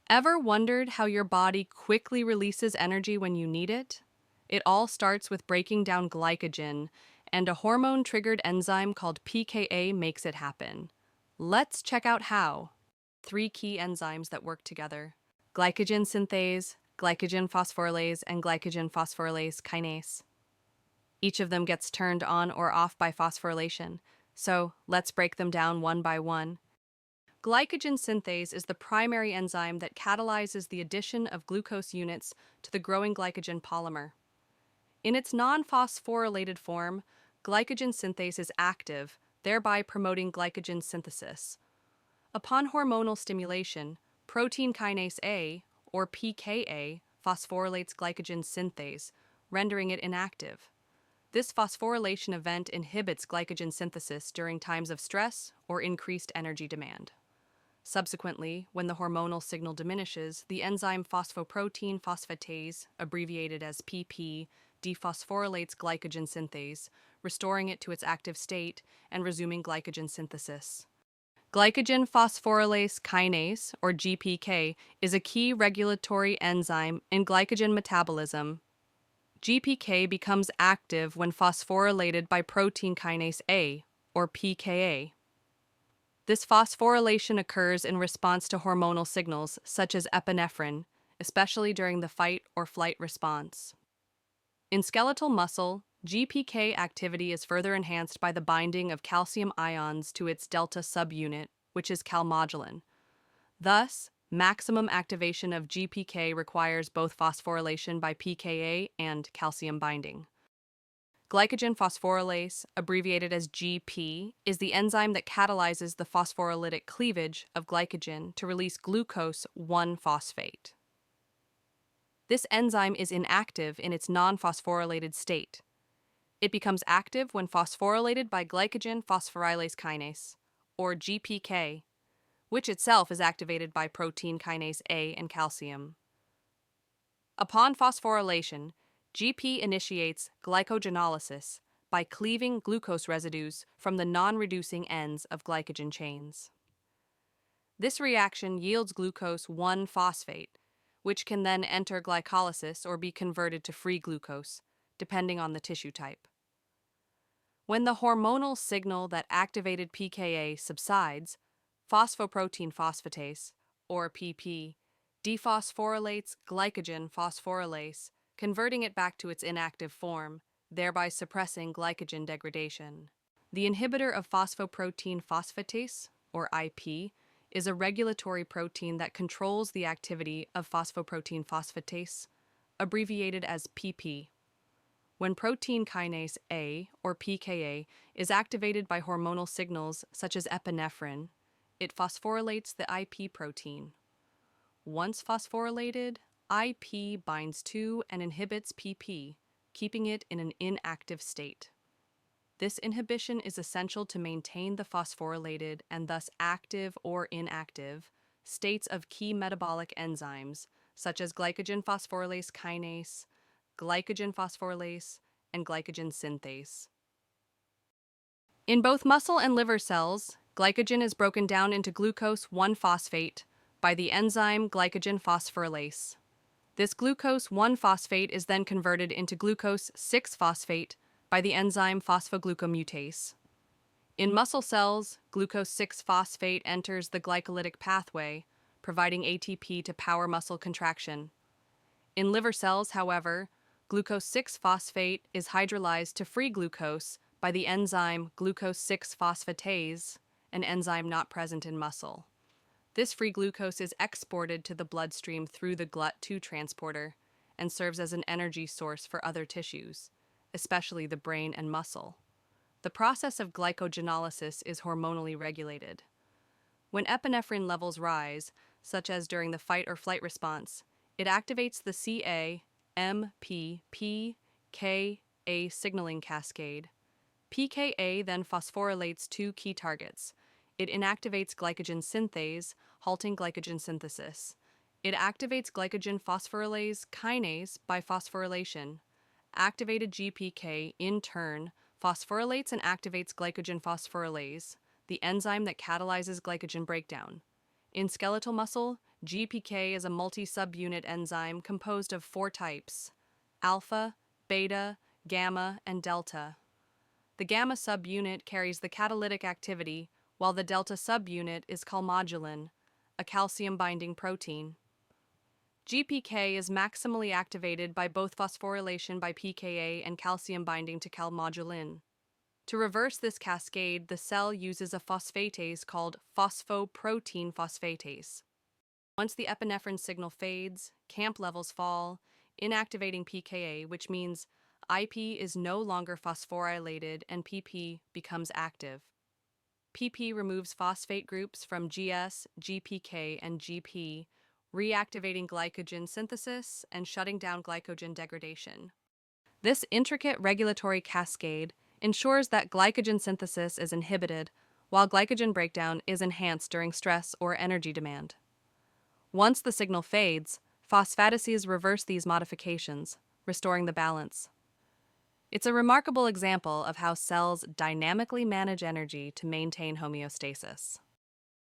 Ever wondered how your body quickly releases energy when you need it? It all starts with breaking down glycogen, and a hormone-triggered enzyme called PKA makes it happen. Let's check out how. Three key enzymes that work together: glycogen synthase, glycogen phosphorylase, and glycogen phosphorylase kinase. Each of them gets turned on or off by phosphorylation, so let's break them down one by one. Glycogen synthase is the primary enzyme that catalyzes the addition of glucose units to the growing glycogen polymer. In its non-phosphorylated form, glycogen synthase is active, thereby promoting glycogen synthesis. Upon hormonal stimulation, protein kinase A, or PKA, phosphorylates glycogen synthase, rendering it inactive. This phosphorylation event inhibits glycogen synthesis during times of stress or increased energy demand. Subsequently, when the hormonal signal diminishes, the enzyme phosphoprotein phosphatase, abbreviated as PP, dephosphorylates glycogen synthase, restoring it to its active state and resuming glycogen synthesis. Glycogen phosphorylase kinase, or GPK, is a key regulatory enzyme in glycogen metabolism. GPK becomes active when phosphorylated by protein kinase A, or PKA. This phosphorylation occurs in response to hormonal signals such as epinephrine, especially during the fight or flight response. In skeletal muscle, GPK activity is further enhanced by the binding of calcium ions to its delta subunit, which is calmodulin. Thus, maximum activation of GPK requires both phosphorylation by PKA and calcium binding. Glycogen phosphorylase, abbreviated as GP, is the enzyme that catalyzes the phosphorylated cleavage of glycogen to release glucose 1-phosphate. This enzyme is inactive in its non-phosphorylated state. It becomes active when phosphorylated by glycogen phosphorylase kinase, or GPK, which itself is activated by protein kinase A and calcium. Upon phosphorylation, GP initiates glycogenolysis by cleaving glucose residues from the non-reducing ends of glycogen chains. This reaction yields glucose 1-phosphate, which can then enter glycolysis or be converted to free glucose, depending on the tissue type. When the hormonal signal that activated PKA subsides, phosphoprotein phosphatase, or PP, dephosphorylates glycogen phosphorylase, converting it back to its inactive form, thereby suppressing glycogen degradation. The inhibitor of phosphoprotein phosphatase, or IP, is a regulatory protein that controls the activity of phosphoprotein phosphatase, abbreviated as PP. When protein kinase A, or PKA, is activated by hormonal signals such as epinephrine, it phosphorylates the IP protein. Once phosphorylated, IP binds to and inhibits PP, keeping it in an inactive state. This inhibition is essential to maintain the phosphorylated and thus active or inactive states of key metabolic enzymes such as glycogen phosphorylase kinase, glycogen phosphorylase, and glycogen synthase. In both muscle and liver cells, glycogen is broken down into glucose 1-phosphate by the enzyme glycogen phosphorylase. This glucose 1-phosphate is then converted into glucose 6-phosphate by the enzyme phosphoglucomutase. In muscle cells, glucose 6-phosphate enters the glycolytic pathway, providing ATP to power muscle contraction. In liver cells, however, glucose 6-phosphate is hydrolyzed to free glucose by the enzyme glucose 6-phosphatase, an enzyme not present in muscle. This free glucose is exported to the bloodstream through the GLUT2 transporter and serves as an energy source for other tissues, especially the brain and muscle. The process of glycogenolysis is hormonally regulated. When epinephrine levels rise, such as during the fight or flight response, it activates the PKA signaling cascade. PKA then phosphorylates two key targets. It inactivates glycogen synthase, halting glycogen synthesis. It activates glycogen phosphorylase kinase by phosphorylation. Activated GPK, in turn, phosphorylates and activates glycogen phosphorylase, the enzyme that catalyzes glycogen breakdown. In skeletal muscle, GPK is a multi-subunit enzyme composed of 4 types: alpha, beta, gamma, and delta. The gamma subunit carries the catalytic activity, while the delta subunit is calmodulin, a calcium-binding protein. GPK is maximally activated by both phosphorylation by PKA and calcium binding to calmodulin. To reverse this cascade, the cell uses a phosphatase called phosphoprotein phosphatase. Once the epinephrine signal fades, CAMP levels fall, inactivating PKA, which means IP is no longer phosphorylated and PP becomes active. PP removes phosphate groups from GS, GPK, and GP, reactivating glycogen synthesis and shutting down glycogen degradation. This intricate regulatory cascade ensures that glycogen synthesis is inhibited, while glycogen breakdown is enhanced during stress or energy demand. Once the signal fades, phosphatases reverse these modifications, restoring the balance. It's a remarkable example of how cells dynamically manage energy to maintain homeostasis.